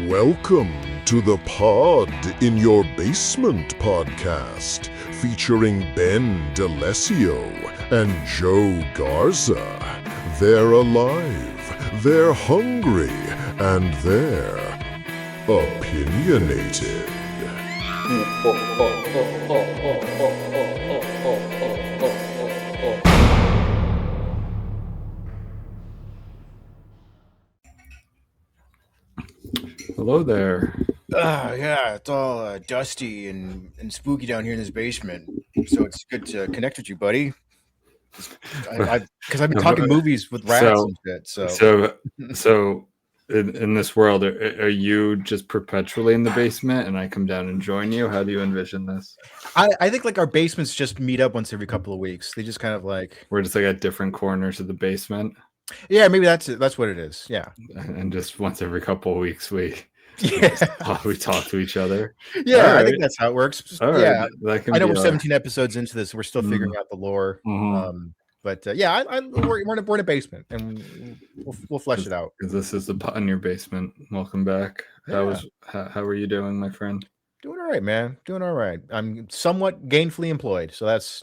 Welcome to the Pod in Your Basement podcast, featuring Ben DeLessio and Joe Garza. They're alive, they're hungry, and they're opinionated. Hello there. Yeah, it's all dusty and spooky down here in this basement. So it's good to connect with you, buddy. Because I've been talking movies with rats and shit. So in this world, are you just perpetually in the basement and I come down and join you? How do you envision this? I think like our basements just meet up once every couple of weeks. They just kind of like We're just like at different corners of the basement. Yeah, maybe that's it. That's what it is. Yeah. And just once every couple of weeks we talk to each other. Yeah, right. I think that's how it works. All yeah, right. I know we're 17 episodes into this. We're still figuring out the lore. But yeah, we're in a basement, and we'll flesh it out. Because this is the Pot in Your Basement. Welcome back. Yeah. How are you doing, my friend? Doing all right, man. Doing all right. I'm somewhat gainfully employed, so that's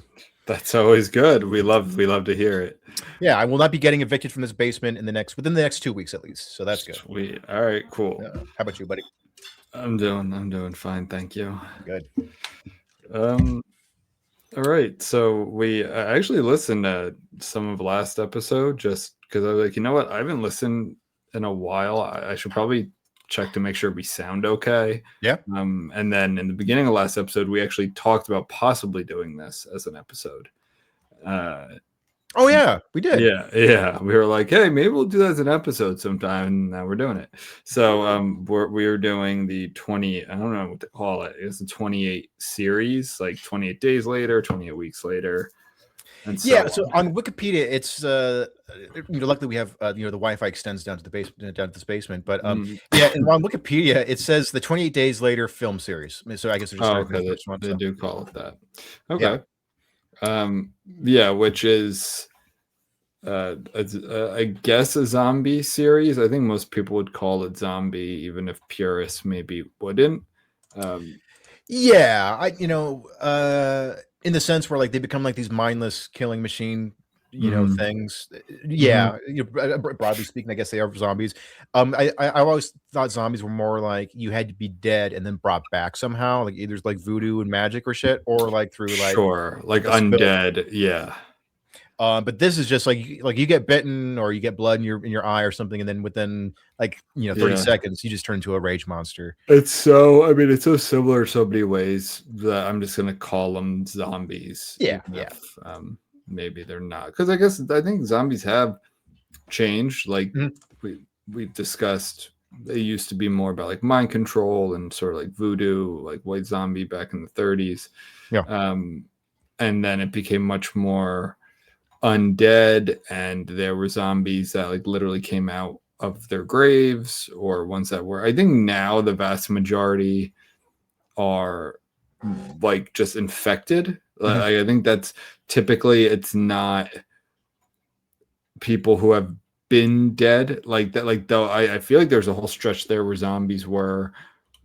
always good. We love to hear it. Yeah, I will not be getting evicted from this basement within the next 2 weeks at least. So that's good. Sweet. All right, cool. How about you, buddy? I'm doing fine, thank you. Good. All right. So I actually listened to some of last episode just because I was like, you know what? I haven't listened in a while. I should probably check to make sure we sound okay. Yeah. And then in the beginning of last episode, we actually talked about possibly doing this as an episode. Oh yeah, we did. Yeah. We were like, hey, maybe we'll do that as an episode sometime, and now we're doing it. So we were doing the 20. I don't know what to call it. It's the 28 series, like 28 days later, 28 weeks later. And so on Wikipedia, it's luckily we have the Wi-Fi extends down to the basement, down to this basement. But and on Wikipedia it says the 28 days later film series. So I guess they're just they do call it that. Okay. Yeah. Which is I guess a zombie series. I think most people would call it zombie, even if purists maybe wouldn't. In the sense where like they become like these mindless killing machine, things. Broadly speaking, I guess they are zombies. I always thought zombies were more like you had to be dead and then brought back somehow, like either like voodoo and magic or shit, or like through like undead. Yeah. But this is just like you get bitten or you get blood in your eye or something, and then within 30 seconds you just turn into a rage monster. It's so similar in so many ways that I'm just gonna call them zombies. Maybe they're not, because I think zombies have changed. Like we discussed, they used to be more about like mind control and sort of like voodoo, like white zombie back in the 30s. And then it became much more undead, and there were zombies that like literally came out of their graves, or ones that were, I think now the vast majority are like just infected. I think that's typically, it's not people who have been dead like that. Like, though I feel like there's a whole stretch there where zombies were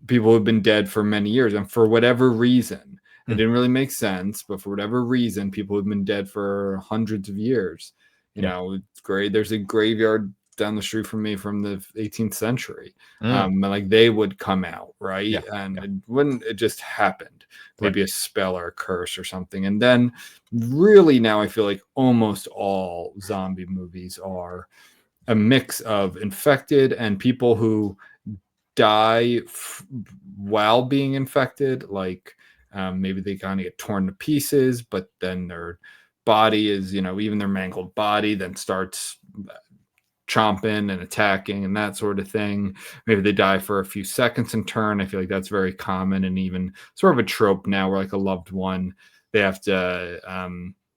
people who've been dead for many years, and for whatever reason, it didn't really make sense, but for whatever reason, people who've been dead for hundreds of years, it's great. There's a graveyard down the street from me from the 18th century. And like they would come out, right? It just happened. Maybe a spell or a curse or something. And then really now I feel like almost all zombie movies are a mix of infected and people who die while being infected. Like maybe they kind of get torn to pieces, but then their body is, even their mangled body then starts chomping and attacking and that sort of thing. Maybe they die for a few seconds in turn. I feel like that's very common, and even sort of a trope now where like a loved one, they have to,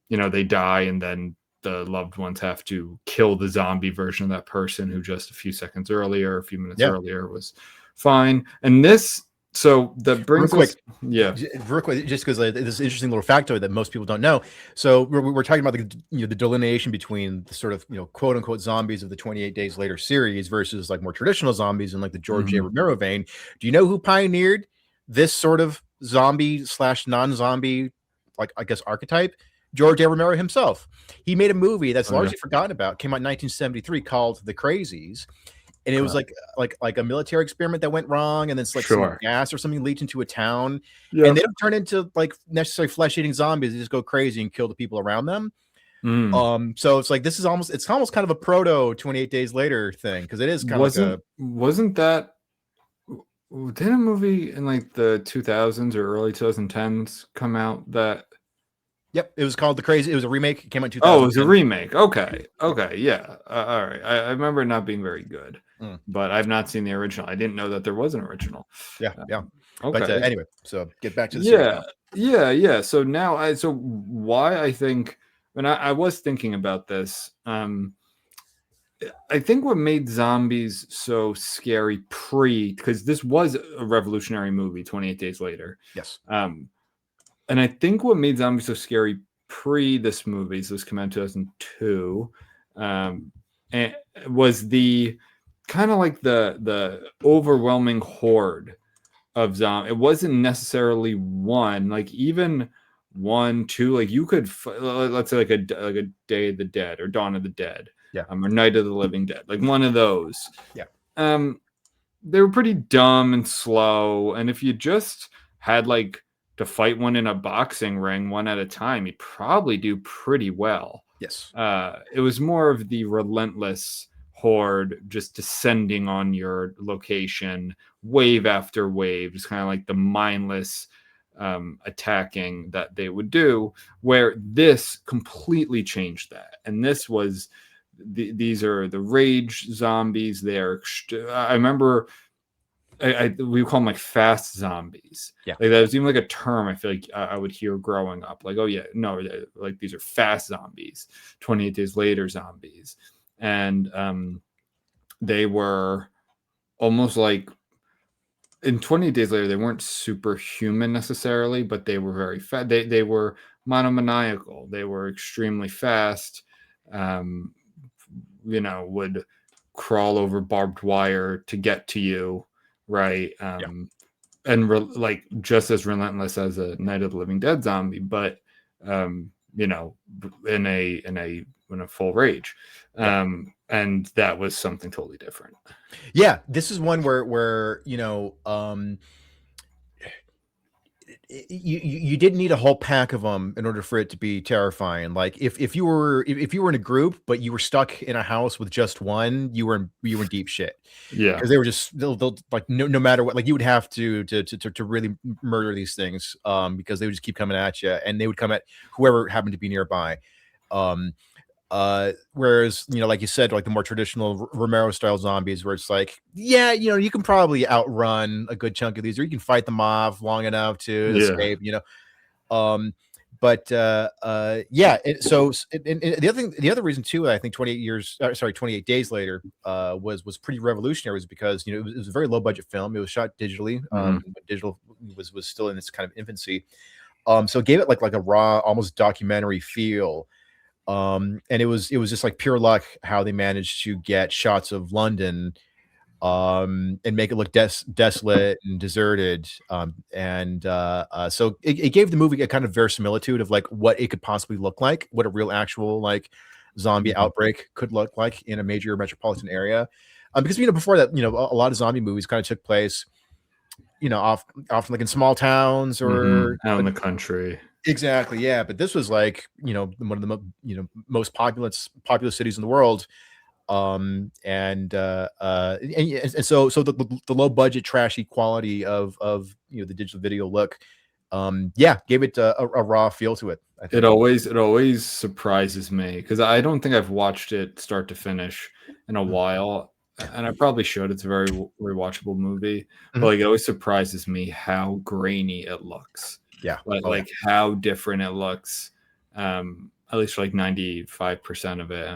they die and then the loved ones have to kill the zombie version of that person who just a few seconds earlier, a few minutes earlier was fine. And this So that brings Real quick, us, yeah. Real quick, just because this interesting little factoid that most people don't know. So we're talking about the delineation between the sort of quote unquote zombies of the 28 Days Later series versus like more traditional zombies in like the George A. Romero vein. Do you know who pioneered this sort of zombie / non-zombie, like I guess archetype? George A. Romero himself. He made a movie that's largely forgotten about. Came out in 1973 called The Crazies. And it was like a military experiment that went wrong, and then it's like some gas or something leaked into a town, and they don't turn into like necessarily flesh-eating zombies. They just go crazy and kill the people around them. So it's like it's almost kind of a proto 28 Days Later thing, because it is kind of wasn't that did a movie in like the 2000s or early 2010s come out that? Yep, it was called The Crazy. It was a remake. It came out in 2010. Oh, it was a remake. Okay, yeah. All right. I remember it not being very good, but I've not seen the original. I didn't know that there was an original. Yeah. Okay. But anyway, so get back to the series. Yeah. So now, why I think when I was thinking about this, I think what made zombies so scary because this was a revolutionary movie, 28 Days Later. Yes. And I think what made zombies so scary this movie, so this came out in 2002, and was the kind of like the overwhelming horde of zombies. It wasn't necessarily one, like even 1, 2, like you could let's say like a Day of the Dead or Dawn of the Dead, or Night of the Living Dead, like one of those. They were pretty dumb and slow, and if you just had like to fight one in a boxing ring one at a time, you'd probably do pretty well. Yes. It was more of the relentless horde just descending on your location, wave after wave, just kind of like the mindless attacking that they would do, where this completely changed that. And this was, these are the rage zombies. I remember we call them like fast zombies. Yeah, like that was even like a term I feel like I would hear growing up. Like, oh yeah, no, like these are fast zombies, 28 Days Later zombies, and they were almost like in 28 Days Later they weren't superhuman necessarily, but they were very fast. They were monomaniacal. They were extremely fast. Would crawl over barbed wire to get to you. Right. And like just as relentless as a Night of the Living Dead zombie, but in a full rage. And that was something totally different. Yeah, this is one where you didn't need a whole pack of them in order for it to be terrifying. Like if you were in a group but you were stuck in a house with just one, you were in deep shit. Yeah, because they were just they'll like no matter what, like you would have to really murder these things because they would just keep coming at you, and they would come at whoever happened to be nearby. Whereas like you said, like the more traditional Romero style zombies, where it's like, you can probably outrun a good chunk of these, or you can fight them off long enough to escape. So the other reason too, I think 28 Days Later was pretty revolutionary, was because it was a very low budget film. It was shot digitally. Digital was still in its kind of infancy. So it gave it like a raw, almost documentary feel. And it was just like pure luck how they managed to get shots of London and make it look desolate and deserted. So it gave the movie a kind of verisimilitude of like what it could possibly look like, what a real actual like zombie outbreak could look like in a major metropolitan area. Because before that, a lot of zombie movies kind of took place, often like in small towns or out in the country. Exactly, yeah. But this was like, one of the most populous cities in the world. And so the low budget trashy quality of the digital video look gave it a raw feel to it. I think. It always surprises me, because I don't think I've watched it start to finish in a while, and I probably should. It's a very rewatchable movie, but like it always surprises me how grainy it looks. Yeah, like how different it looks. At least for like 95% of it.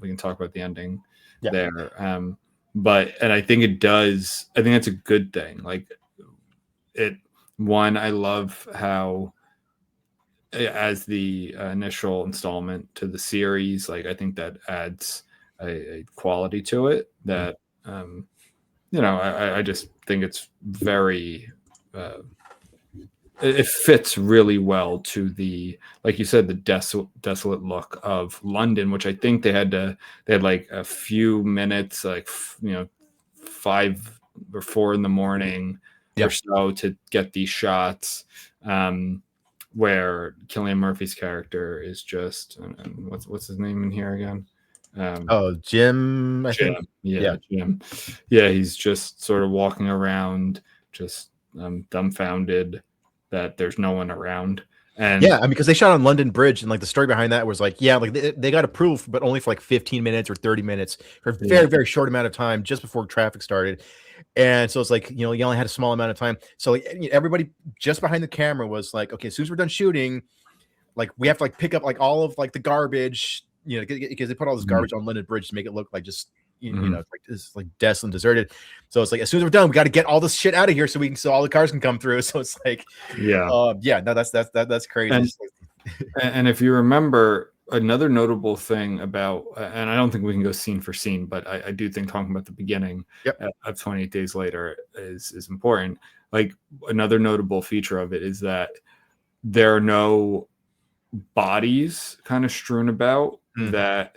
We can talk about the ending there. And I think it does. I think that's a good thing. Like I love how, as the initial installment to the series, like I think that adds a quality to it that I just think it's very it fits really well to the, like you said, the desolate look of London, which I think they had like a few minutes, like 5 or 4 in the morning or so to get these shots, where Cillian Murphy's character is just, and what's his name in here again? Jim, I think. Jim. Yeah, he's just sort of walking around, just dumbfounded that there's no one around. And I mean, because they shot on London Bridge, and like the story behind that was like, like they got approved, but only for like 15 minutes or 30 minutes for a very, very short amount of time just before traffic started. And so it's like, you only had a small amount of time. So like, everybody just behind the camera was like, okay, as soon as we're done shooting, like we have to like pick up like all of like the garbage, because they put all this garbage on London Bridge to make it look like just it's like desolate and deserted. So it's like, as soon as we're done, we got to get all this shit out of here so all the cars can come through. So it's like, no, that's crazy. And if you remember, another notable thing about, and I don't think we can go scene for scene, but I do think talking about the beginning of 28 Days Later is important. Like, another notable feature of it is that there are no bodies kind of strewn about that.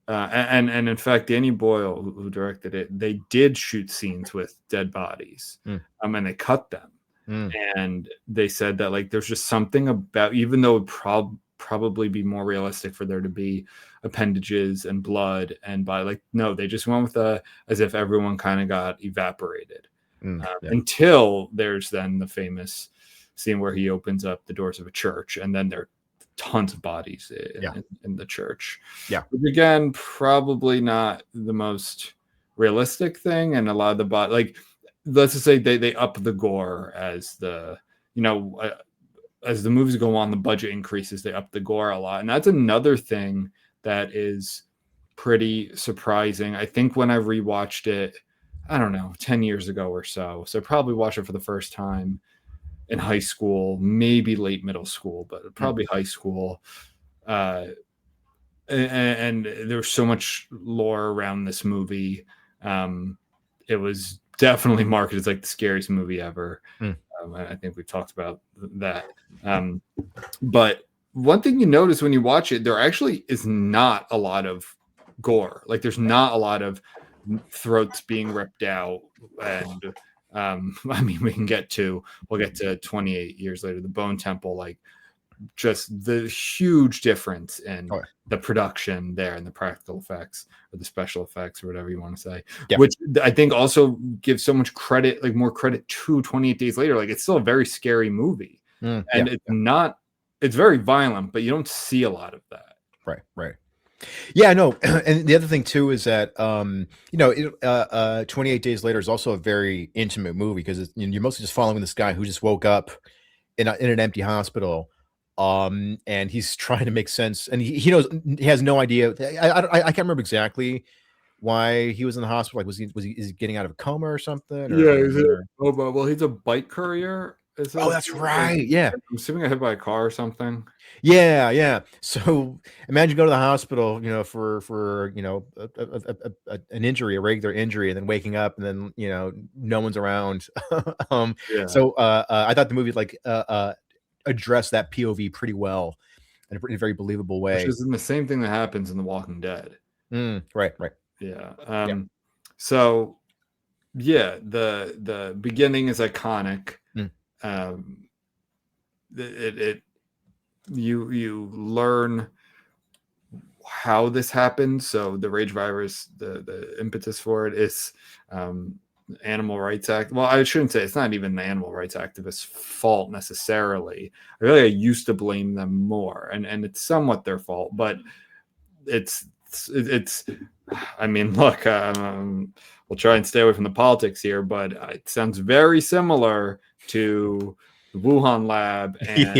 And in fact, Danny Boyle, who directed it, they did shoot scenes with dead bodies, and they cut them. And they said that like there's just something about, even though it would probably be more realistic for there to be appendages and blood and body, like no, they just went with as if everyone kind of got evaporated until there's then the famous scene where he opens up the doors of a church, and then there are tons of bodies in the church. But again, probably not the most realistic thing, and a lot of the like, let's just say they up the gore as the as the movies go on, the budget increases, they up the gore a lot, and that's another thing that is pretty surprising. I think when I rewatched it, I don't know, 10 years ago or so I probably watched it for the first time in high school, maybe late middle school, but probably high school. And there's so much lore around this movie. It was definitely marketed as like the scariest movie ever. I think we've talked about that. But one thing you notice when you watch it, there actually is not a lot of gore. Like, there's not a lot of throats being ripped out, and I mean, we'll get to 28 years later, the Bone Temple, like just the huge difference in the production there and the practical effects or the special effects or whatever you want to say, which I think also gives so much credit, like more credit to 28 Days Later. Like, it's still a very scary movie, and it's very violent, but you don't see a lot of that. Right. Yeah, no. And the other thing too is that 28 Days Later is also a very intimate movie, because you're mostly just following this guy who just woke up in an empty hospital, and he's trying to make sense, and he knows, he has no idea. I can't remember exactly why he was in the hospital. Like, is he getting out of a coma or something? Well, he's a bike courier. That's right. Yeah, I'm assuming got hit by a car or something. Yeah. So imagine go to the hospital, for an injury, a regular injury, and then waking up, and then no one's around. So I thought the movie addressed that POV pretty well in a very believable way. Which is the same thing that happens in The Walking Dead. Right. Yeah. So the beginning is iconic. You learn how this happened. So the rage virus, the impetus for it is animal rights act. Well, I shouldn't say it's not even the animal rights activists' fault necessarily. I used to blame them more, and it's somewhat their fault, but it's I mean, look, we'll try and stay away from the politics here, but it sounds very similar to the Wuhan lab and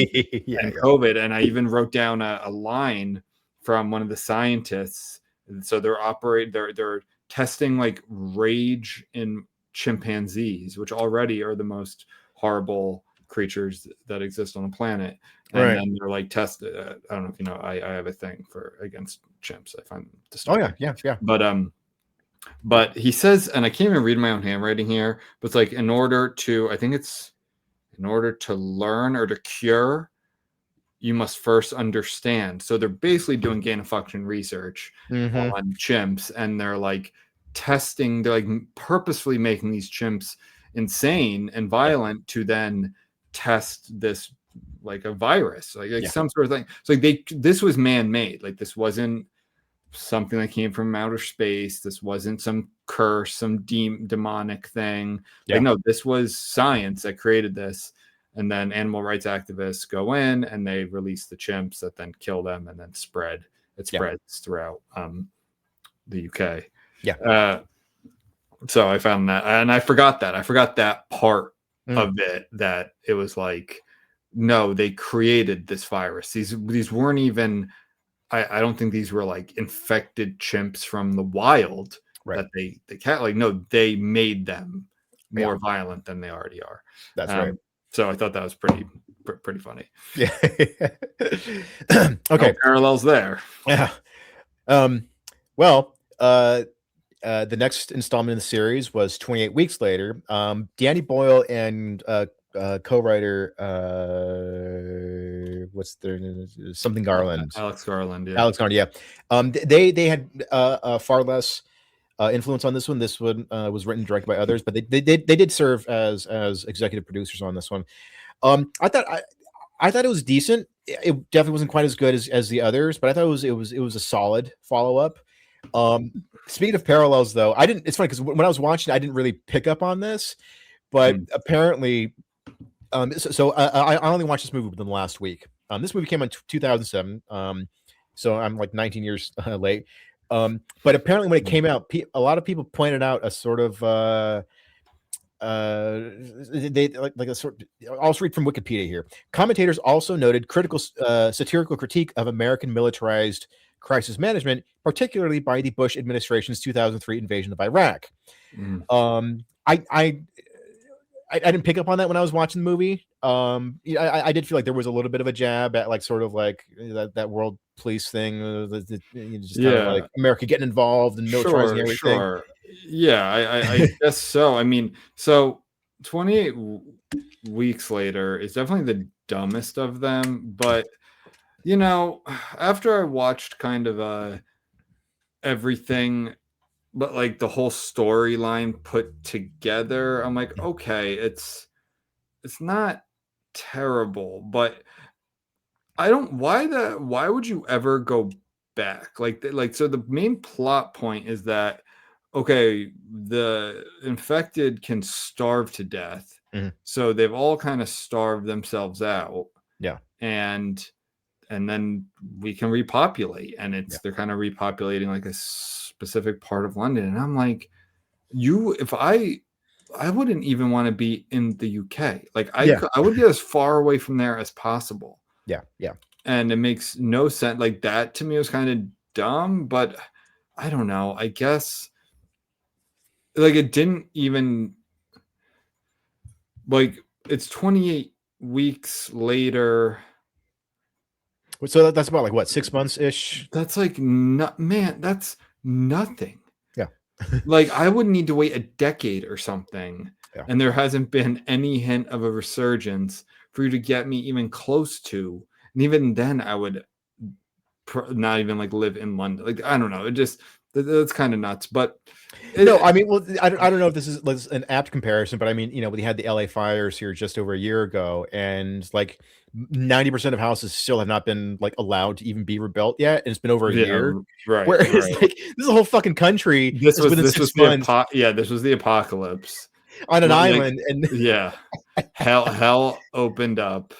COVID. And I even wrote down a line from one of the scientists. So they're testing like rage in chimpanzees, which already are the most horrible creatures that exist on the planet. And then they're like tested. I don't know if you know, I have a thing against chimps. I find them disturbing. Yeah. But he says, and I can't even read my own handwriting here, but it's like in order to learn or to cure, you must first understand. So they're basically doing gain of function research on chimps, and they're like testing, they're like purposefully making these chimps insane and violent to then test this like a virus, like some sort of thing. So like this was man-made. Like this wasn't something that came from outer space. This wasn't some curse, some demonic thing. Like no, this was science that created this. And then animal rights activists go in and they release the chimps that then kill them and then spreads throughout the UK. So I found that, and I forgot that part of it, that it was like, no, they created this virus. These weren't even, I don't think these were like infected chimps from the wild that they can't, like, no, they made them more violent than they already are. That's right. So I thought that was pretty funny. Yeah. Okay. No parallels there. Yeah. Well, the next installment in the series was 28 weeks later. Danny Boyle and co-writer what's their name? Something Garland. Alex Garland. Yeah. They had far less influence on this one. This one was written and directed by others, but they did serve as executive producers on this one. I thought it was decent. It definitely wasn't quite as good as the others, but I thought it was a solid follow-up. Speaking of parallels, though, it's funny because when I was watching, I didn't really pick up on this, but apparently, I only watched this movie within the last week. This movie came out in 2007, so I'm like 19 years late. But apparently, when it came out, a lot of people pointed out a sort of they like a sort. I'll just read from Wikipedia here. Commentators also noted critical satirical critique of American militarized crisis management, particularly by the Bush administration's 2003 invasion of Iraq. I didn't pick up on that when I was watching the movie. I did feel like there was a little bit of a jab at like sort of like that world police thing, just kind of like America getting involved and militarizing everything. Sure. Yeah, I guess so. I mean, so 28 weeks later is definitely the dumbest of them, but you know, after I watched kind of everything, but like the whole storyline put together, I'm like, okay, it's not terrible, but I don't, why would you ever go back? Like so the main plot point is that, okay, the infected can starve to death. So they've all kind of starved themselves out. Yeah. And then we can repopulate, and they're kind of repopulating like a specific part of London. And I'm like, if I wouldn't even want to be in the UK. Like I would get as far away from there as possible. Yeah. And it makes no sense. Like that to me was kind of dumb, but I don't know. I guess like it didn't even, like, it's 28 weeks later. So that's about like what, 6 months ish? That's like that's nothing. Yeah. Like I would need to wait a decade or something. Yeah. And there hasn't been any hint of a resurgence for you to get me even close to. And even then I would not even like live in London. Like, I don't know. It just, that's kind of nuts. But no, I mean, well, I don't know if this is an apt comparison, but I mean, you know, we had the LA fires here just over a year ago, and like 90% of houses still have not been like allowed to even be rebuilt yet, and it's been over a year. Right. Whereas like this is a whole fucking country. This was the apocalypse on an island, and hell opened up.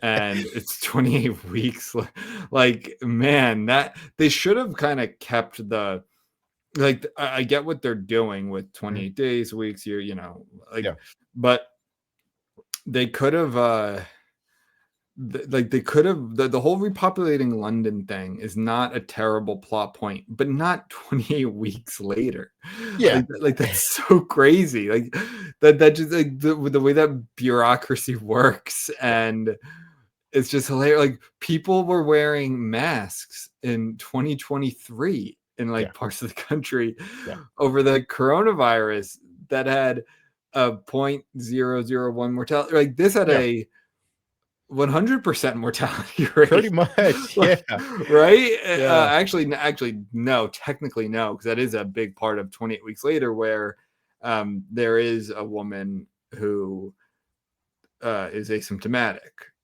And it's 28 weeks. Like, man, that they should have kind of kept the, like, I get what they're doing with 28 days, weeks, year, you know, like, but they could have like they could have the whole repopulating London thing is not a terrible plot point, but not 28 weeks later. Yeah. Like that's so crazy. Like that just like the way that bureaucracy works, and it's just hilarious. Like people were wearing masks in 2023 in like parts of the country over the coronavirus that had a 0.001 mortality. Like this had a 100% mortality rate. Pretty much, yeah. Right? Yeah. Actually, no. Technically, no, because that is a big part of 28 Weeks Later, where there is a woman who is asymptomatic.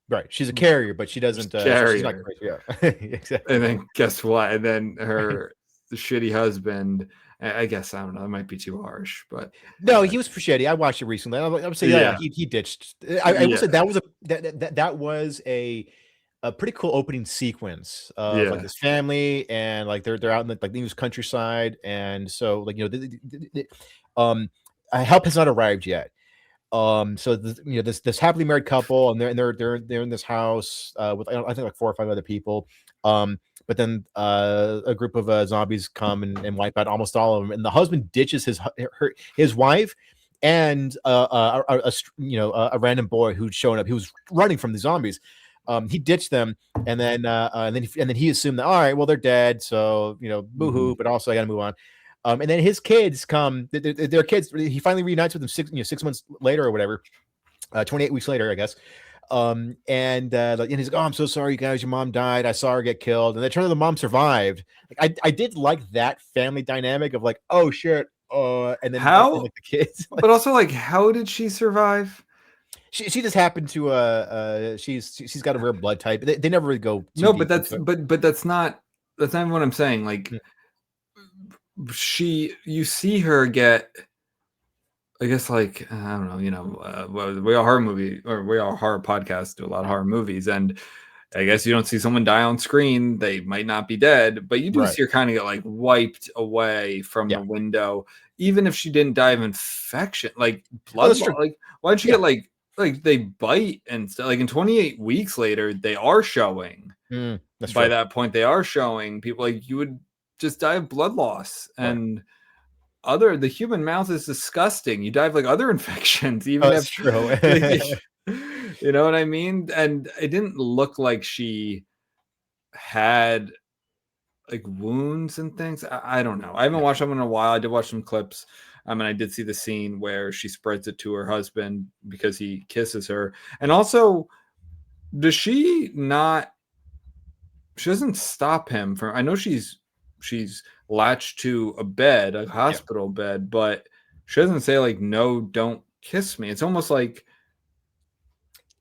Right. She's a carrier, but she doesn't. She's not crazy. Yeah. Exactly. And then guess what? And then the shitty husband. I guess I don't know. It might be too harsh, but no, he was shitty. I watched it recently. I would say he ditched. I will say that was a pretty cool opening sequence of like this family, and like they're out in the like the English countryside, and so like help has not arrived yet. So this happily married couple, and they're in this house with I think like 4 or 5 other people. But then a group of zombies come and wipe out almost all of them, and the husband ditches his wife and a random boy who'd shown up. He was running from the zombies. He ditched them, and then he assumed that, all right, well, they're dead, so boo-hoo, but also I got to move on. And then his kids come. Their kids. He finally reunites with them 6 months later or whatever, 28 weeks later, I guess. And he's like, oh, I'm so sorry, you guys. Your mom died. I saw her get killed. And it turned out the mom survived. Like I did like that family dynamic of like, oh shit. And then how like the kids, but also like, how did she survive? She just happened to she's got a rare blood type. They never really go. No, but that's not what I'm saying. Like you see her get, I guess, like, I don't know, we are horror movie, or we are horror podcast, do a lot of horror movies, and I guess you don't see someone die on screen, they might not be dead, but you do see her kind of get like wiped away from the window, even if she didn't die of infection, like blood. Like, why did she get like they bite and stuff? Like in 28 Weeks Later, they are showing. By that point, they are showing people like you would just die of blood loss, and the human mouth is disgusting. You die of like other infections, even that's true. You know what I mean? And it didn't look like she had like wounds and things. I don't know. I haven't watched them in a while. I did watch some clips. And I did see the scene where she spreads it to her husband because he kisses her. And also, does she not? She doesn't stop him from. I know she's latched to a bed, a hospital bed, but she doesn't say like, no, don't kiss me. It's almost like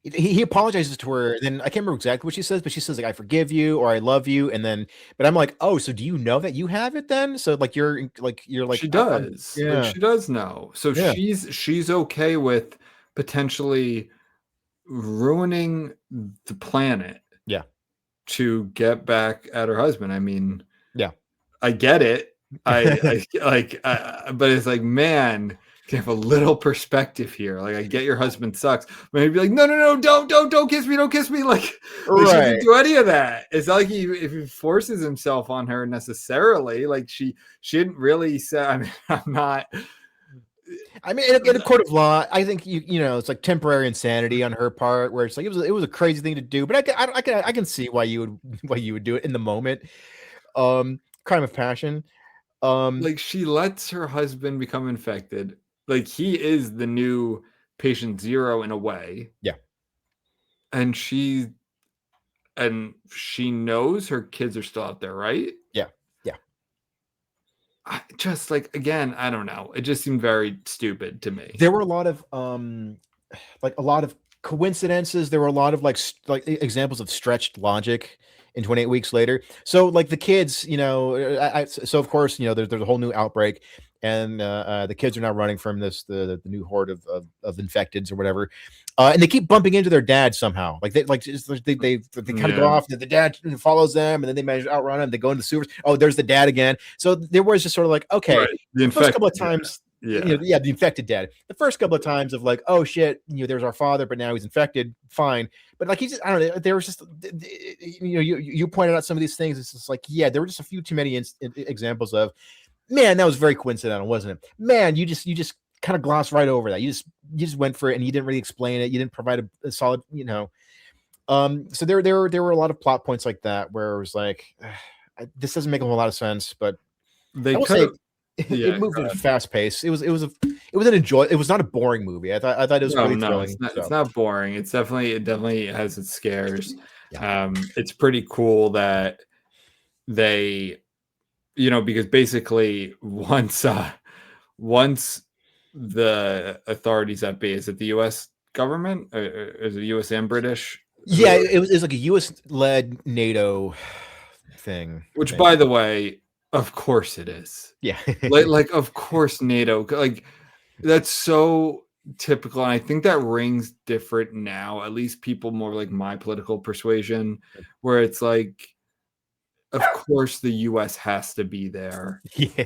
he apologizes to her. Then I can't remember exactly what she says, but she says like, I forgive you, or I love you. And then, but I'm like, oh, so do you know that you have it then? So like, you're like, she does. Like, she does know. So she's okay with potentially ruining the planet. Yeah. To get back at her husband. I mean, I get it. I but it's like, man, you have a little perspective here. Like, I get your husband sucks, but he'd be like, no, don't kiss me. Like, she didn't do any of that. It's not like if he forces himself on her necessarily. Like, she didn't really say. I mean, I'm not. I mean, in a court of law, I think it's like temporary insanity on her part, where it's like it was a crazy thing to do. But I can see why you would do it in the moment. Crime of passion. Like, she lets her husband become infected. Like, he is the new patient zero in a way. Yeah. And she knows her kids are still out there, right? Yeah. Just like, again, I don't know. It just seemed very stupid to me. There were a lot of coincidences. There were a lot of like examples of stretched logic in 28 Weeks Later. So like the kids, so of course, there's a whole new outbreak, and the kids are now running from the new horde of infecteds or whatever, and they keep bumping into their dad somehow. Like they kind of go off. The dad follows them, and then they manage to outrun him. They go into the sewers. Oh, there's the dad again. So there was just sort of like, okay, the first couple of times the infected dead. The first couple of times of like, oh shit, there's our father, but now he's infected. Fine, but like I don't know. There was just, you pointed out some of these things. It's just like, yeah, there were just a few too many examples of, man, that was very coincidental, wasn't it? Man, you just kind of glossed right over that. You just went for it, and you didn't really explain it. You didn't provide a solid, So there were a lot of plot points like that where it was like, this doesn't make a whole lot of sense, but they could. It moved at a fast pace. It was it was not a boring movie. I thought it was really thrilling. It's not boring. It definitely has its scares. It's pretty cool that they, because basically once the authorities at bay, is it the U.S. government or is it U.S. and British? Yeah, it was like a U.S. led NATO thing. Which, by the way, of course it is. Yeah. like of course NATO, like that's so typical, and I think that rings different now, at least people more like my political persuasion, where it's like, of course the US has to be there. Yeah.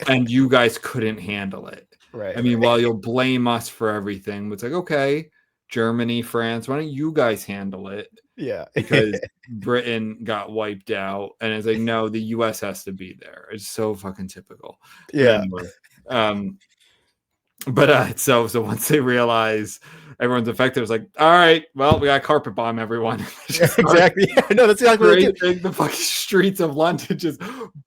And you guys couldn't handle it. Right. I mean, while you'll blame us for everything, it's like, okay, Germany, France, why don't you guys handle it? Yeah. Because Britain got wiped out, and it's like, no, the US has to be there. It's so fucking typical. Yeah. But so once they realize everyone's affected, it's like, all right, well, we got carpet bomb everyone. Exactly. No, that's exactly what they do. The fucking streets of London, just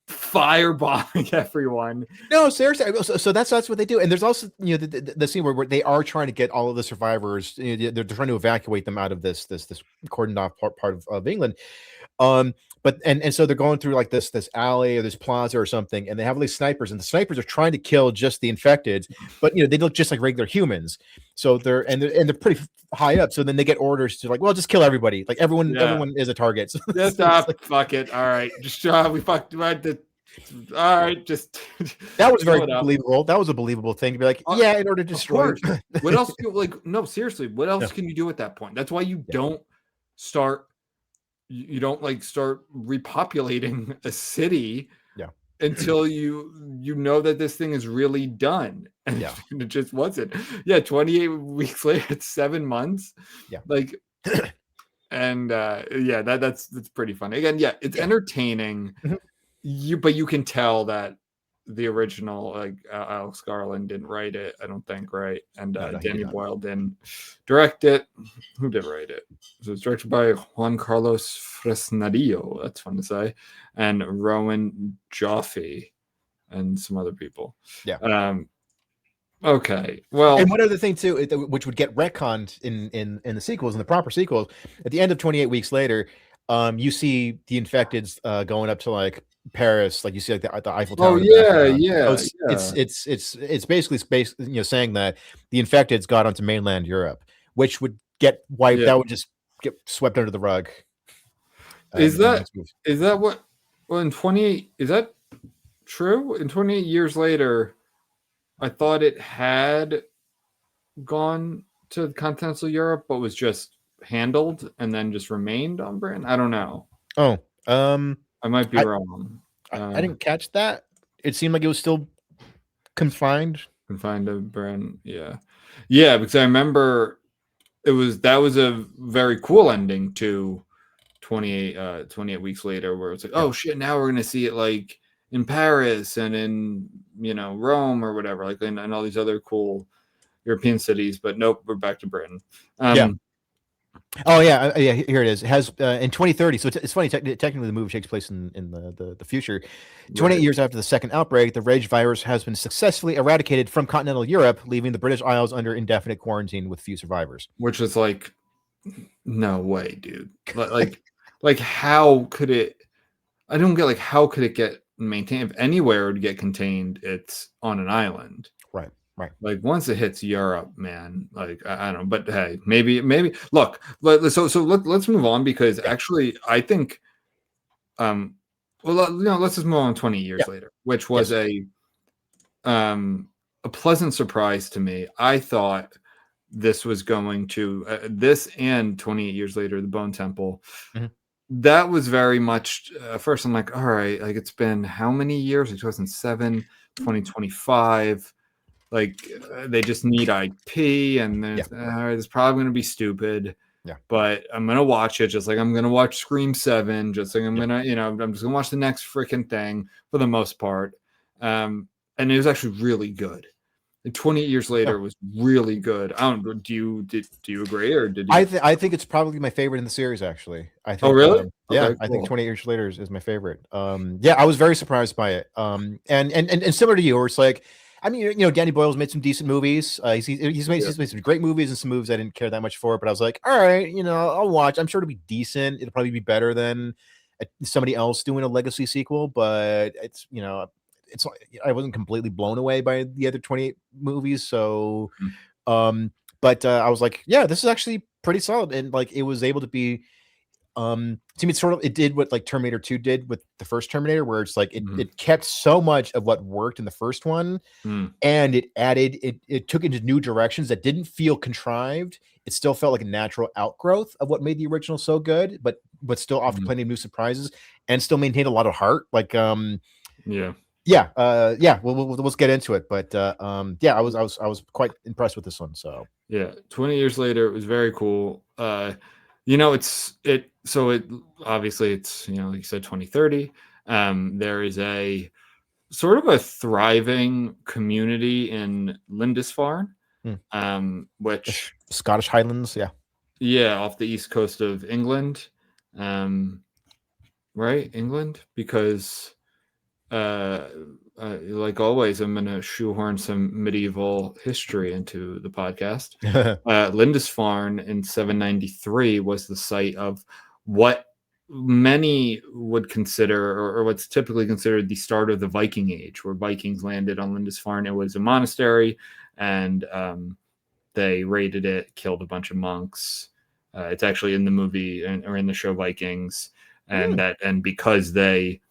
firebombing everyone. No, seriously. So that's what they do. And there's also the scene where they are trying to get all of the survivors. They're trying to evacuate them out of this cordoned off part of England. But so they're going through like this alley or this plaza or something, and they have all these snipers, and the snipers are trying to kill just the infected, but they look just like regular humans. So they're pretty high up. So then they get orders to like, well, just kill everybody. Like everyone is a target. So just stop. Like, fuck it. All right, just we fucked. All right, just that was very believable. That was a believable thing to be like, yeah, in order to destroy. What else? No, seriously, what else can you do at that point? That's why you don't start. You don't like start repopulating a city until you know that this thing is really done. And it just wasn't. 28 weeks later, it's 7 months. Like, and that's pretty funny. Again, it's entertaining. But you can tell that the original, like Alex Garland didn't write it, I don't think, right? And Danny Boyle didn't direct it. Who did write it? So it's directed by Juan Carlos Fresnadillo. That's fun to say, and Rowan Joffe, and some other people. Okay. Well, and one other thing too, which would get retconned in the sequels, in the proper sequels, at the end of 28 weeks later, you see the infecteds going up to like Paris, like you see like the Eiffel Tower. It's basically space, saying that the infecteds got onto mainland Europe, which would get wiped. That would just get swept under the rug. Is that what? Well, in 28, is that true? In 28 years later, I thought it had gone to continental Europe, but was just handled and then just remained on Britain. I don't know. I might be wrong. I didn't catch that. It seemed like it was still confined to Britain. Yeah, because I remember that was a very cool ending to 28 weeks later, where it's like, oh shit, now we're gonna see it like in Paris and in Rome or whatever, like and all these other cool European cities. But nope, we're back to Britain. Oh yeah, here it is. It has in 2030. So it's funny. Technically, the movie takes place in the future. 28 years after the second outbreak, the rage virus has been successfully eradicated from continental Europe, leaving the British Isles under indefinite quarantine with few survivors. Which is like, no way, dude. Like how could it? I don't get, like, how could it get maintained? If anywhere would get contained, it's on an island. Right. Like once it hits Europe, man, like I don't know, but hey, maybe look, let's move on, because actually I think, let's just move on 20 years later, which was a pleasant surprise to me. I thought this was going to this and 28 years later, the Bone Temple. That was very much first. I'm like, all right, like it's been how many years? Like 2007, 2025. they just need IP, and then it's probably going to be stupid. Yeah. But I'm going to watch it just like I'm going to watch Scream 7, just like I'm going to, I'm just going to watch the next freaking thing for the most part. And it was actually really good. And 28 years later, it was really good. I don't know. Do you agree, or did you? I think it's probably my favorite in the series, actually. I think. Oh, really? Yeah, Okay, I cool. think 28 Years Later is my favorite. Yeah, I was very surprised by it. And similar to you, where it's like, I mean, Danny Boyle's made some decent movies. He's made some great movies and some movies I didn't care that much for. But I was like, all right, I'll watch. I'm sure it'll be decent. It'll probably be better than somebody else doing a legacy sequel. But it's I wasn't completely blown away by the other 28 movies. So, but I was like, yeah, this is actually pretty solid, and like it was able to be. To me, it did what like Terminator 2 did with the first Terminator, where it's like it kept so much of what worked in the first one, and it took into new directions that didn't feel contrived. It still felt like a natural outgrowth of what made the original so good, but still offered plenty of new surprises and still maintained a lot of heart. Like let's get into it. But I was quite impressed with this one. So 20 years later, it was very cool. It obviously it's like you said, 2030. There is a sort of a thriving community in Lindisfarne, which Scottish Highlands, off the east coast of England, right? England, because like always, I'm going to shoehorn some medieval history into the podcast. Lindisfarne in 793 was the site of what many would consider, or what's typically considered, the start of the Viking Age, where Vikings landed on Lindisfarne. It was a monastery, and they raided it, killed a bunch of monks. It's actually in the movie or in the show Vikings, and because they.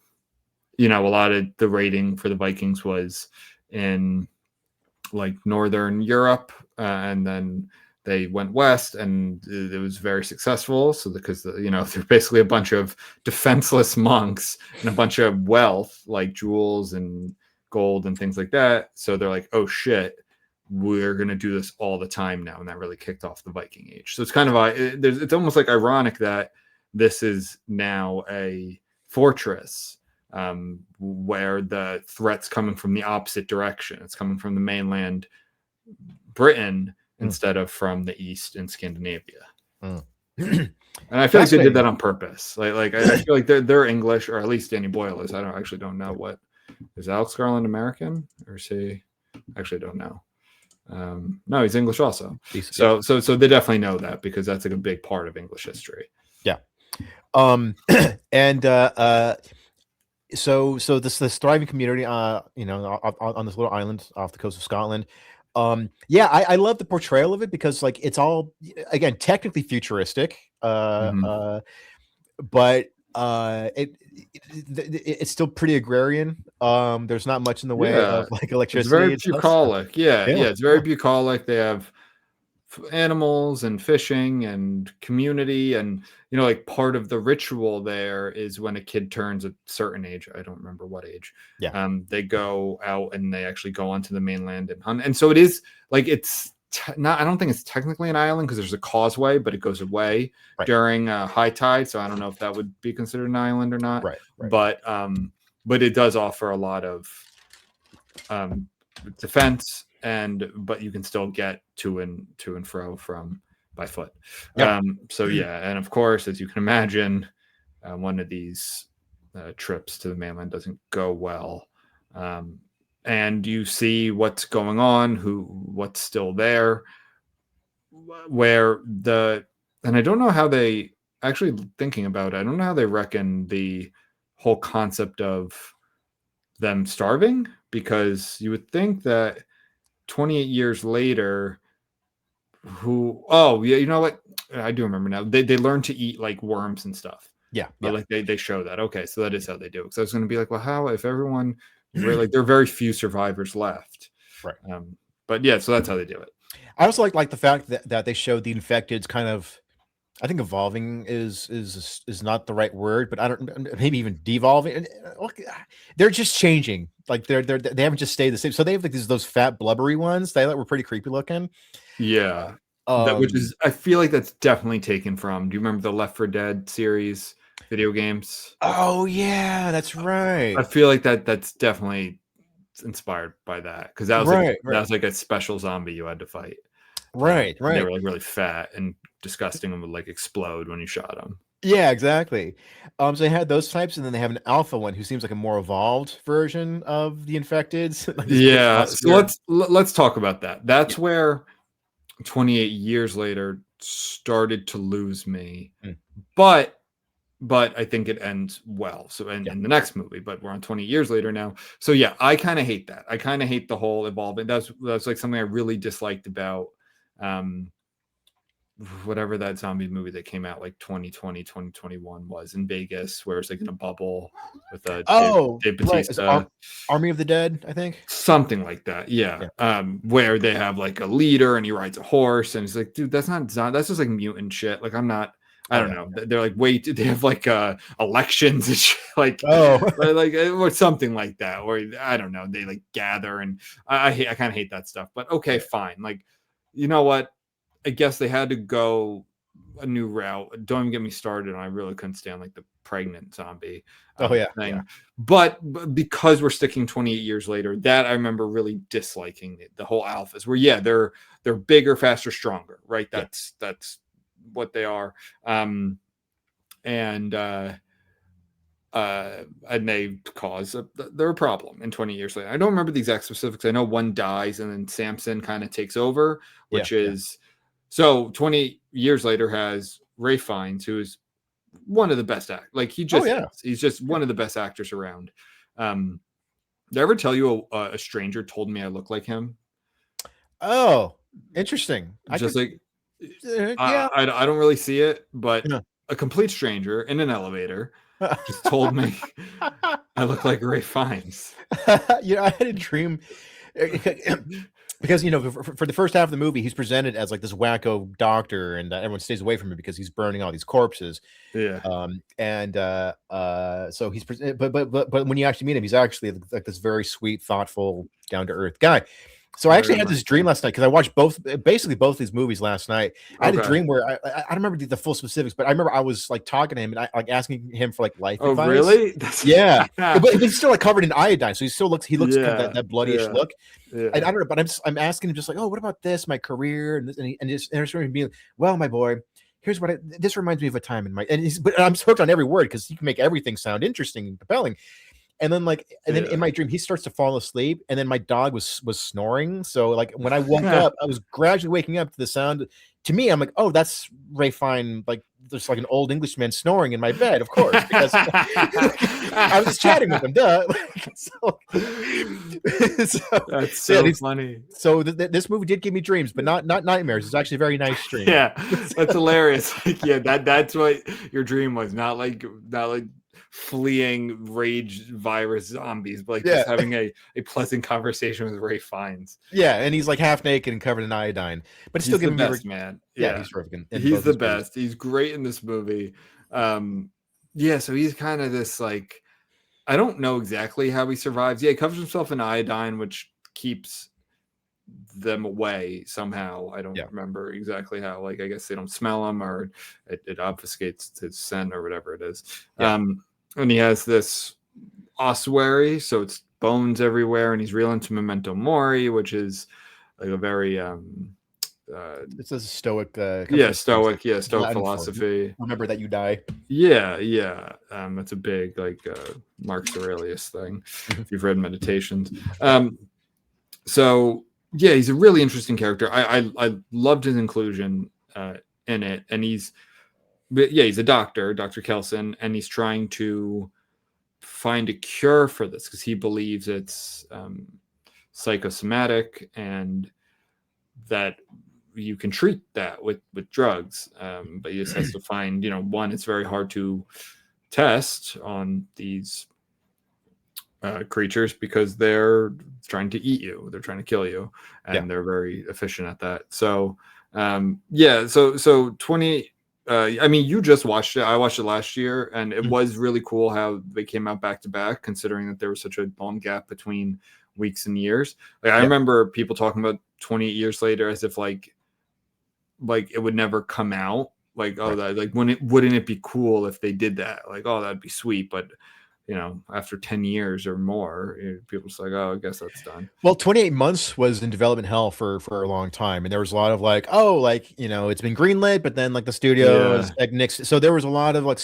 A lot of the raiding for the Vikings was in like Northern Europe, and then they went west, and it was very successful. So because they're basically a bunch of defenseless monks and a bunch of wealth like jewels and gold and things like that. So they're like, oh shit, we're gonna do this all the time now, and that really kicked off the Viking Age. So it's kind of it's almost like ironic that this is now a fortress. Where the threat's coming from the opposite direction. It's coming from the mainland Britain instead of from the east in Scandinavia. And I feel like they did that on purpose. Like I feel like they're English, or at least Danny Boyle is. I don't know what is Alex Garland American, or is he? Actually, don't know. No, he's English also. So they definitely know that, because that's like a big part of English history. Yeah. So this thriving community, on this little island off the coast of Scotland. I love the portrayal of it, because like it's all, again, technically futuristic, but it's still pretty agrarian. There's not much in the way of like electricity. It's very bucolic. It's very bucolic. They have animals and fishing and community, and like part of the ritual there is when a kid turns a certain age, I don't remember what age, they go out and they actually go onto the mainland and hunt. And so it is like, it's not, I don't think it's technically an island, because there's a causeway, but it goes away during high tide, so I don't know if that would be considered an island or not. But it does offer a lot of defense, but you can still get to and fro from by foot. And of course, as you can imagine, one of these trips to the mainland doesn't go well, and you see what's going on, what's still there, and I don't know how they actually, thinking about it, I don't know how they reckon the whole concept of them starving, because you would think that 28 years later, you know what? I do remember now. They learn to eat like worms and stuff. But like they show that. Okay, so that is how they do it. So I was going to be like, well, how if everyone really, there are very few survivors left. But so that's how they do it. I also like the fact that they showed the infected's kind of I think evolving is not the right word, but I don't, maybe even devolving. Look, they're just changing. Like they haven't just stayed the same. So they have like those fat blubbery ones. They were pretty creepy looking. Yeah. Which is, I feel like that's definitely taken from. Do you remember the Left 4 Dead series video games? Oh yeah, that's right. I feel like that's definitely inspired by that, because that was like a special zombie you had to fight. Right. They were like really fat and disgusting and would like explode when you shot them. Yeah, exactly. So they had those types, and then they have an alpha one who seems like a more evolved version of the infected. Like yeah. So let's talk about that. That's where 28 years later started to lose me. But I think it ends well. So in the next movie, but we're on 20 years later now. So yeah, I kind of hate that. I kind of hate the whole evolving. That's like something I really disliked about whatever that zombie movie that came out like 2020, 2021 was in Vegas, where it's like in a bubble with Dave Bautista. Army of the Dead, I think. Something like that. Yeah. Where they have like a leader and he rides a horse, and it's like, dude, that's just like mutant shit. Like I don't know. They're like, wait, they have like elections and shit, like or something like that. Or I don't know. They like gather, and I kind of hate that stuff. But okay, fine. Like, you know what? I guess they had to go a new route. Don't even get me started. I really couldn't stand like the pregnant zombie thing. Yeah. But because we're sticking 28 years later, that I remember really disliking the whole alphas. Where they're bigger, faster, stronger. Right? That's what they are. And they cause they're a problem in 20 years later. I don't remember the exact specifics. I know one dies and then Samson kind of takes over, which is so 20 years later has Ray Fiennes, who is one of the best actors. Like he's just one of the best actors around. Did I ever tell you a stranger told me I look like him? Oh, interesting. I don't really see it, but a complete stranger in an elevator just told me I look like Ray Fiennes. I had a dream because for the first half of the movie, he's presented as like this wacko doctor, and everyone stays away from him because he's burning all these corpses. Yeah. So he's but when you actually meet him, he's actually like this very sweet, thoughtful, down to earth guy. So I actually had this dream last night because I watched basically both these movies last night. I had a dream where I don't remember the full specifics, but I remember I was like talking to him and I like asking him for like life advice. Oh, really? Yeah. But he's still like covered in iodine, so he looks kind of that bloodyish look. Yeah. And I don't know, but I'm asking him just like, oh, what about this, my career, and just being like, well, my boy, here's what this reminds me of a time in my but I'm hooked on every word because he can make everything sound interesting and compelling. And then then in my dream, he starts to fall asleep, and then my dog was snoring. So like when I woke up, I was gradually waking up to the sound. To me, I'm like, oh, that's Ray Fiennes. Like there's like an old Englishman snoring in my bed, of course, because I was just chatting with him. Duh. That's so funny. So this movie did give me dreams, but not nightmares. It's actually a very nice dream. Yeah, that's hilarious. Like, that's what your dream was. Not like fleeing rage virus zombies, but like just having a pleasant conversation with Ray Fiennes. Yeah, and he's like half naked and covered in iodine, but still giving the best, man. Yeah, he's terrific. He's the best. He's great in this movie. So he's kind of this like, I don't know exactly how he survives. Yeah, he covers himself in iodine, which keeps them away somehow. I don't remember exactly how. Like, I guess they don't smell him, or it obfuscates his scent or whatever it is. And he has this ossuary, so it's bones everywhere, and he's real into memento mori, which is like a very it's a stoic stoic philosophy. Remember that you die. That's a big like Marcus Aurelius thing if you've read Meditations. So yeah, he's a really interesting character. I loved his inclusion in it, and he's a doctor, Dr. Kelson, and he's trying to find a cure for this because he believes it's psychosomatic and that you can treat that with drugs. But he just has to find, one, it's very hard to test on these creatures because they're trying to eat you. They're trying to kill you, and they're very efficient at that. So, so I mean, you just watched it. I watched it last year, and it was really cool how they came out back to back, considering that there was such a long gap between weeks and years. Like, I remember people talking about 28 years later as if like it would never come out. Like, oh, that, like, wouldn't it be cool if they did that? Like, oh, that'd be sweet. But you know, after 10 years or more, people just like, oh, I guess that's done. Well, 28 months was in development hell for a long time. And there was a lot of like, oh, like, you know, it's been greenlit, but then like the studios, like Nick's. So there was a lot of like,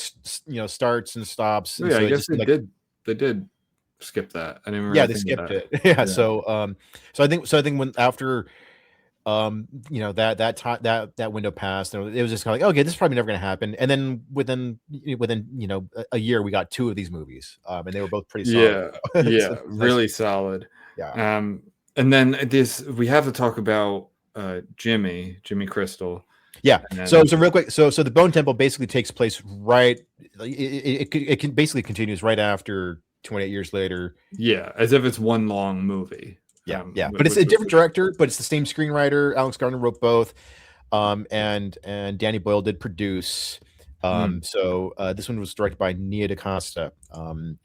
you know, starts and stops. And yeah, so I guess just, they did skip that. I didn't yeah, really they think skipped of it. Yeah. So I think when after, you know, that window passed, and it was just kind of like, okay, this is probably never going to happen. And then within you know a year, we got 2 of these movies, and they were both pretty solid. Yeah, really solid. Yeah. And then we have to talk about Jimmy Crystal. Yeah. Then, so real quick, so the Bone Temple basically takes place right. It can basically continues right after 28 years later. Yeah, as if it's one long movie. Yeah, but it's a different director, but it's the same screenwriter. Alex Garner wrote both, and Danny Boyle did produce. So this one was directed by Nia DaCosta. And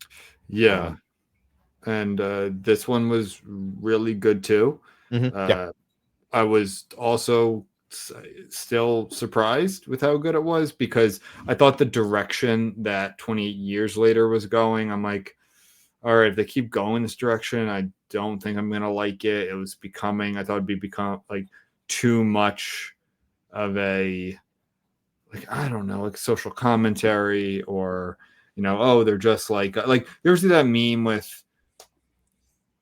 this one was really good too. I was also still surprised with how good it was, because I thought the direction that 28 years later was going, I'm like, all right, if they keep going this direction, I don't think I'm gonna like it. It was becoming, I thought it'd become like too much of a, like, I don't know, like social commentary, or, you know, oh, they're just like you ever see that meme with,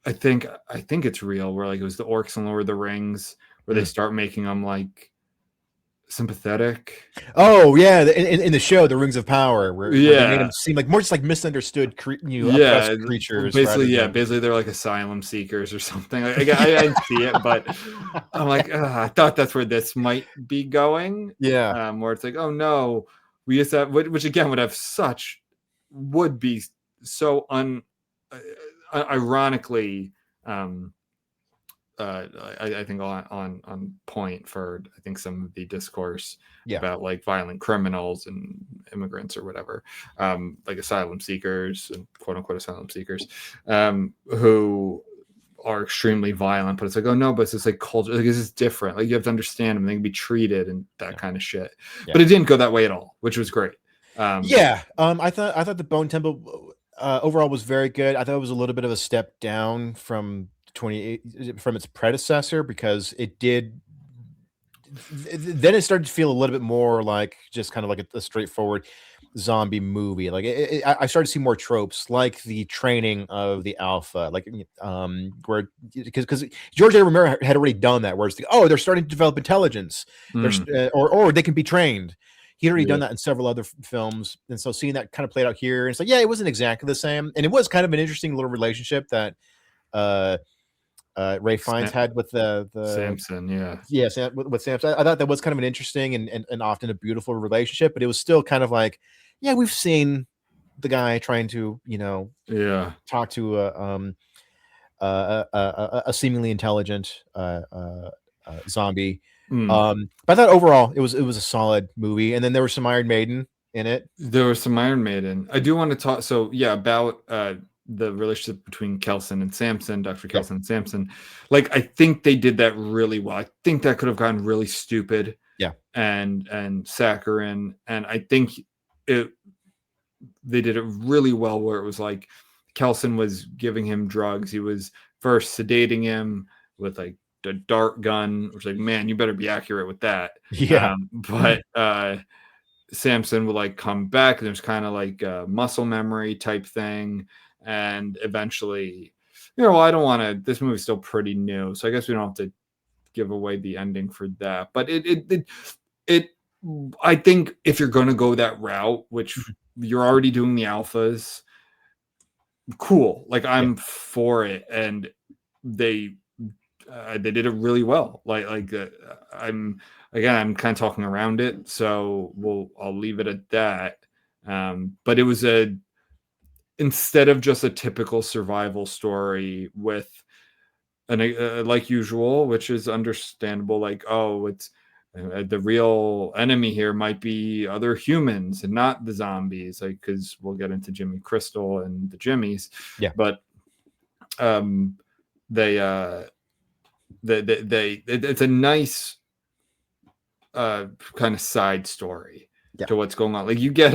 I think it's real, where like it was the orcs in Lord of the Rings, where they start making them like sympathetic. Oh yeah, in the show, The Rings of Power, where they made them seem like more just like misunderstood, oppressed creatures. Basically they're like asylum seekers or something. I didn't see it, but I'm like, I thought that's where this might be going. Yeah, where it's like, oh no, we just have, which again would be so ironically. I think on point for, I think, some of the discourse about like violent criminals and immigrants or whatever, like asylum seekers and quote unquote asylum seekers, who are extremely violent. But it's like, oh no, but it's just like culture. Like, this is different. Like, you have to understand them. They can be treated and that kind of shit. Yeah. But it didn't go that way at all, which was great. I thought the Bone Temple overall was very good. I thought it was a little bit of a step down from 28 from its predecessor, because then it started to feel a little bit more like just kind of like a straightforward zombie movie. Like I started to see more tropes, like the training of the alpha, like where, because George A. Romero had already done that, where it's they're starting to develop intelligence, or they can be trained. He'd already done that in several other films, and so seeing that kind of played out here, and it's like, it wasn't exactly the same, and it was kind of an interesting little relationship that Ray Fiennes had with the Samson, with Samson. I thought that was kind of an interesting and often a beautiful relationship, but it was still kind of like, we've seen the guy trying to, talk to a seemingly intelligent zombie. But I thought overall it was a solid movie, and then there was some Iron Maiden in it. There was some Iron Maiden. I do want to talk about the relationship between Kelson and Samson, Dr. Kelson and Samson. Like, I think they did that really well. I think that could have gotten really stupid. Yeah. And saccharine. And I think they did it really well, where it was like Kelson was giving him drugs. He was first sedating him with like a dart gun, which, like, man, you better be accurate with that. Yeah. But Samson would like come back, and there's kind of like a muscle memory type thing. And eventually, I don't want to, this movie's still pretty new, so I guess we don't have to give away the ending for that. But I think if you're going to go that route, which you're already doing the alphas, cool. Like, I'm for it. And they did it really well. I'm kind of talking around it, so I'll leave it at that. But it was instead of just a typical survival story with like usual, which is understandable, like, oh, it's The real enemy here might be other humans and not the zombies, like, because we'll get into Jimmy Crystal and the Jimmies. Yeah. But it's a nice kind of side story to what's going on. Like you get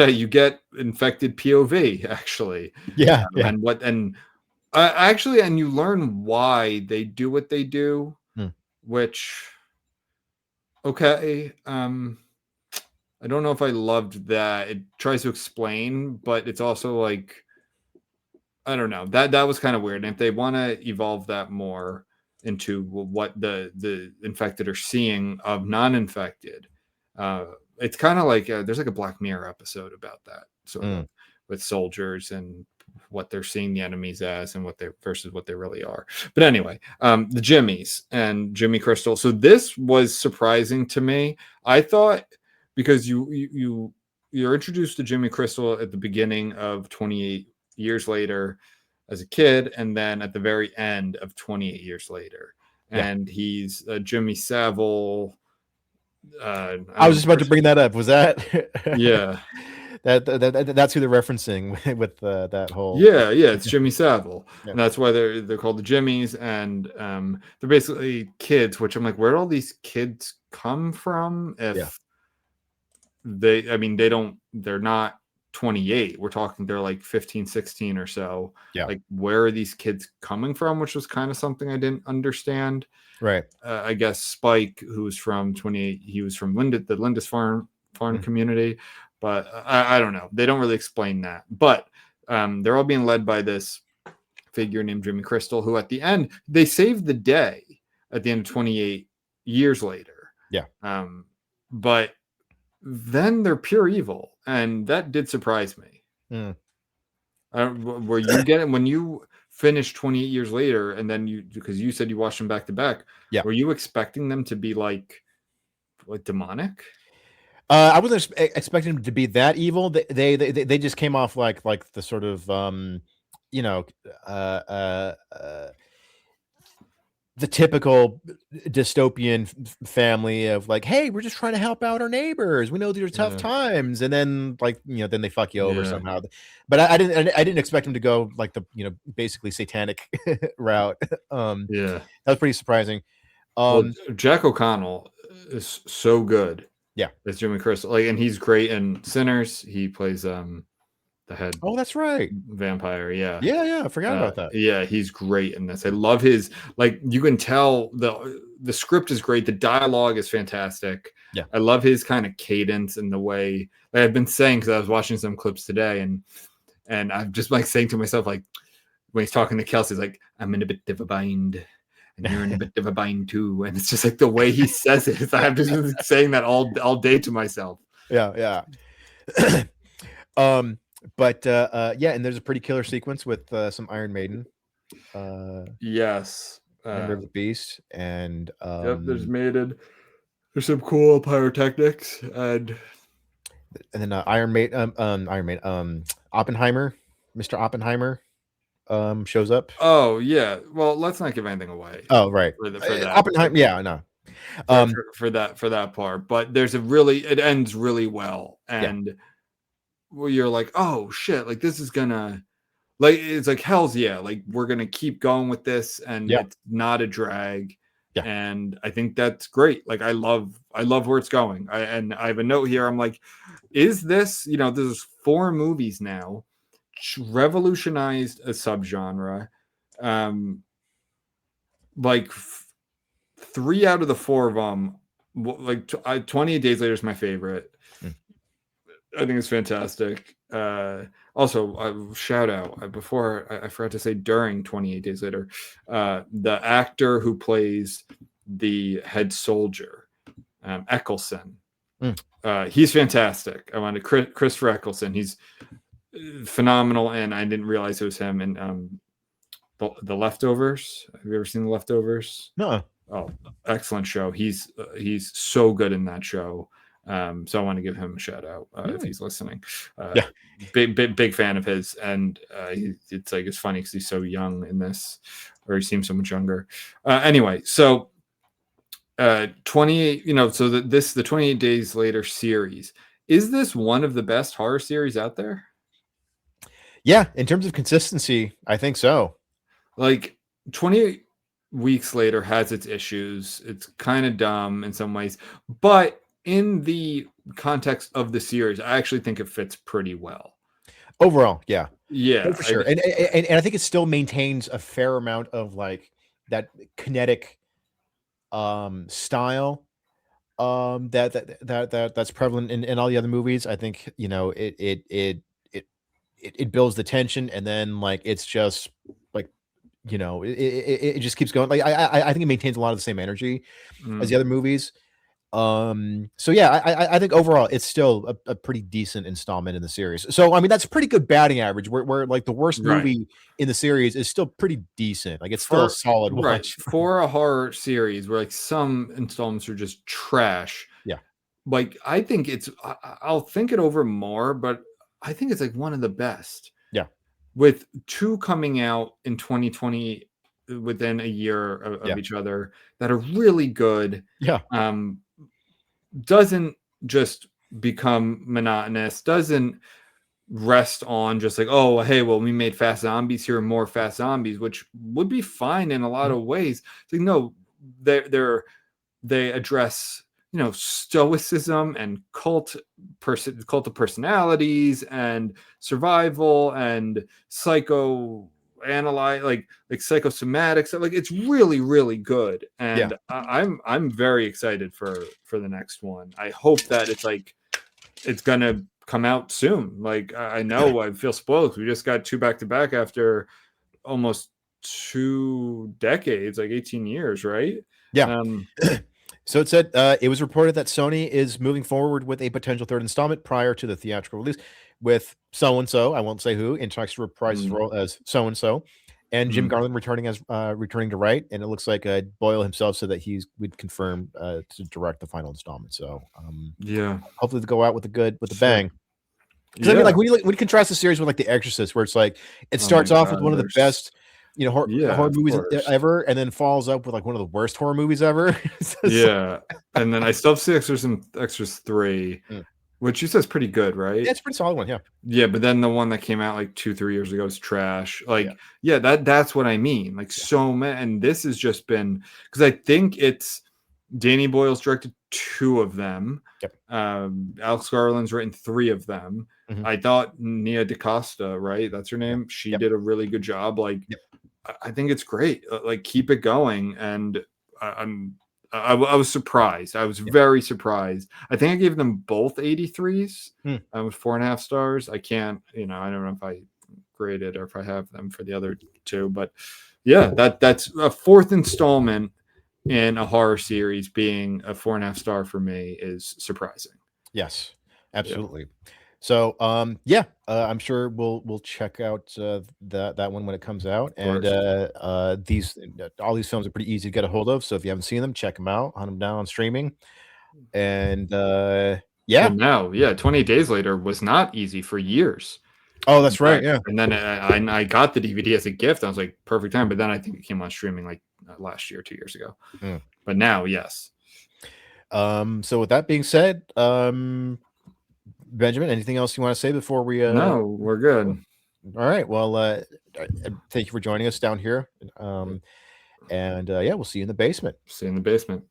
infected POV actually. Yeah. And you learn why they do what they do, which okay. I don't know if I loved that. It tries to explain, but it's also like, I don't know. That was kind of weird. And if they want to evolve that more into what the infected are seeing of non-infected, it's kind of like there's like a Black Mirror episode about that sort of with soldiers and what they're seeing the enemies as and what they versus what they really are. But anyway, the Jimmies and Jimmy Crystal. So this was surprising to me. I thought, because you're introduced to Jimmy Crystal at the beginning of 28 years later as a kid, and then at the very end of 28 years later, and he's Jimmy Savile. I was just about to bring that up. Was that? Yeah. That's who they're referencing with that whole. Yeah, it's Jimmy Savile, and that's why they're called the Jimmies, and they're basically kids. Which I'm like, where do all these kids come from? If they're not 28. We're talking they're like 15, 16 or so. Yeah. Like, where are these kids coming from? Which was kind of something I didn't understand. Right. I guess Spike, who's from 28, he was from the Lindisfarne community, but I don't know. They don't really explain that. But they're all being led by this figure named Jimmy Crystal, who at the end, they saved the day at the end of 28 years later. Yeah. But then they're pure evil, and that did surprise me. Were you getting when you finished 28 years later, and then because you said you watched them back to back, were you expecting them to be like demonic? I wasn't expecting them to be that evil. They just came off like the sort of the typical dystopian family of like, hey, we're just trying to help out our neighbors. We know these are tough times, and then then they fuck you over somehow. But I didn't expect them to go like the basically satanic route. That was pretty surprising. Jack O'Connell is so good. Yeah, as Jimmy Crystal, and he's great in Sinners. He plays the head. Oh, that's right. Vampire. Yeah. I forgot about that. Yeah, he's great in this. I love his, you can tell the script is great. The dialogue is fantastic. Yeah. I love his kind of cadence and the way, I've been saying, because I was watching some clips today, and I'm just saying to myself, when he's talking to Kelsey, he's like, I'm in a bit of a bind. And you're in a bit of a bind too. And it's just the way he says it. I'm just saying that all day to myself. Yeah. But and there's a pretty killer sequence with some Iron Maiden. Yes. Member of the Beast. And there's Maiden. There's some cool pyrotechnics and then Iron Maiden, Oppenheimer, Mr. Oppenheimer shows up. Oh yeah. Well, let's not give anything away. Oh right. For that. Oppenheimer. Yeah, no. For that part, but it ends really well, and where you're like, oh shit, this is gonna, it's hell's yeah, we're gonna keep going with this, and it's not a drag. Yeah. And I think that's great. I love where it's going. And I have a note here. I'm like, is this, there's 4 movies now, revolutionized a subgenre. 3 out of the 4 of them, 28 Days Later is my favorite. I think it's fantastic. Also, shout out before I forgot to say during 28 Days Later, the actor who plays the head soldier, Eccleston. He's fantastic. I wanted Christopher Eccleston. He's phenomenal, and I didn't realize it was him. And the Leftovers. Have you ever seen The Leftovers? No. Oh, excellent show. He's so good in that show. So I want to give him a shout out if he's listening. Big fan of his, and it's funny because he's so young in this, or he seems so much younger. Anyway, so 28, so the 28 Days Later series, is this one of the best horror series out there? Yeah, in terms of consistency, I think so. Like 28 Weeks Later has its issues. It's kind of dumb in some ways, but in the context of the series, I actually think it fits pretty well. Overall, yeah. Yeah, For sure. And I think it still maintains a fair amount of like that kinetic style that's prevalent in all the other movies. I think, it builds the tension, and then like it's just like, it just keeps going. Like I think it maintains a lot of the same energy as the other movies. So yeah, I think overall it's still a pretty decent installment in the series. So I mean that's a pretty good batting average where like the worst movie in the series is still pretty decent. Like it's still a solid watch. For a horror series where like some installments are just trash. Yeah. Like I think I'll think it over more, but I think it's like one of the best. Yeah. With 2 coming out in 2020 within a year of each other that are really good. Yeah. Doesn't just become monotonous, doesn't rest on just like, oh, hey, well, we made Fast Zombies, here are more Fast Zombies, which would be fine in a lot of ways. It's like, no, they address, stoicism and cult of personalities and survival and psychoanalyze, like psychosomatic stuff. Like it's really, really good, and I'm very excited for the next one. I hope that it's gonna come out soon. Like I know I feel spoiled because we just got 2 back-to-back after almost 2 decades, like 18 years, right? Yeah. So it said it was reported that Sony is moving forward with a potential 3rd installment prior to the theatrical release with so-and-so, I won't say who, in talks to reprise his role as so-and-so, and Jim Garland returning to write, and it looks like Boyle himself said that would confirm to direct the final installment. So hopefully they go out with a bang. Because I mean, like we contrast the series with like The Exorcist, where it's like it starts off with one of the best horror movies ever, and then follows up with like one of the worst horror movies ever. And then I still have to see Exorcist 3, which you said is pretty good, right? Yeah, it's a pretty solid one, yeah. But then the one that came out like 2-3 years ago is trash. Like that's what I mean. Like so many, and this has just been because I think it's Danny Boyle's directed 2 of them. Alex Garland's written 3 of them. I thought Nia DaCosta, right? That's her name. She did a really good job. Like I think it's great. Like keep it going. And I was surprised. I was very surprised. I think I gave them both 83s. With 4.5 stars. I can't, I don't know if I graded or if I have them for the other 2, but yeah, that's a 4th installment in a horror series being a 4.5 star for me is surprising. Yes, absolutely. So I'm sure we'll check out that one when it comes out, and all these films are pretty easy to get a hold of. So if you haven't seen them, check them out, hunt them down on streaming, and well, now 28 Days Later was not easy for years. Oh, that's right. Yeah, and then I got the DVD as a gift. I was like, perfect time. But then I think it came on streaming like last year, 2 years ago. But now, yes. So with that being said, Benjamin, anything else you want to say before we? No, we're good. All right. Well, thank you for joining us down here. And we'll see you in the basement. See you in the basement.